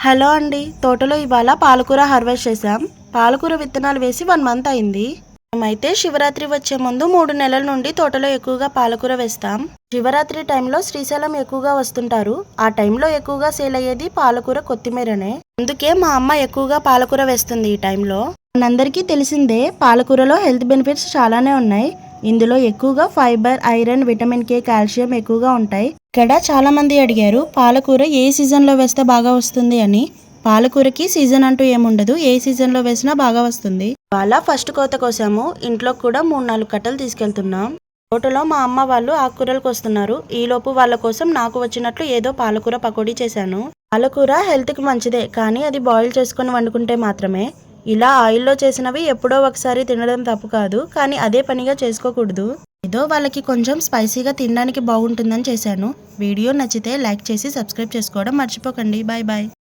Hello అండి, తోటలో ఇవాళ పాలకూర హార్వెస్ట్ చేసాం. పాలకూర విత్తనాలు వేసి 1 మంత్ అయింది. మేమైతే శివరాత్రి వచ్చే ముందు 3 నెలల నుండి తోటలో ఎక్కువగా పాలకూర వేస్తాం. శివరాత్రి టైంలో శ్రీశైలం ఎక్కువగా వస్తుంటారు. ఆ టైంలో ఎక్కువగా సేల్ అయ్యేది పాలకూర, కొత్తిమీరనే. అందుకే మా అమ్మ ఎక్కువగా పాలకూర వేస్తుంది ఈ టైంలో. మనందరికీ తెలిసిందే, పాలకూరలో హెల్త్ బెనిఫిట్స్ చాలానే ఉన్నాయి. ఇందులో ఎక్కువగా fibre, iron, vitamin K, calcium ఎక్కువగా ఉంటాయి. ఇక్కడ చాలా మంది అడిగారు పాలకూర ఏ సీజన్లో వేస్తే బాగా వస్తుంది అని. పాలకూరకి సీజన్ అంటూ ఏముండదు, ఏ సీజన్లో వేసినా బాగా వస్తుంది. ఇవాళ ఫస్ట్ కోత కోసాము. ఇంట్లో కూడా 3-4 కట్టలు తీసుకెళ్తున్నాం. తోటలో మా అమ్మ వాళ్ళు ఆకుకూరలకు వస్తున్నారు. ఈలోపు వాళ్ళ కోసం నాకు వచ్చినట్లు ఏదో పాలకూర పకోడీ చేశాను. పాలకూర హెల్త్కి మంచిదే, కానీ అది బాయిల్ చేసుకొని వండుకుంటే మాత్రమే. ఇలా ఆయిల్లో చేసినవి ఎప్పుడో ఒకసారి తినడం తప్పు కాదు, కానీ అదే పనిగా చేసుకోకూడదు. ఏదో వాళ్ళకి కొంచెం స్పైసీగా తినడానికి బాగుంటుందని చేశాను. వీడియో నచ్చితే లైక్ చేసి సబ్స్క్రైబ్ చేసుకోవడం మర్చిపోకండి. Bye bye.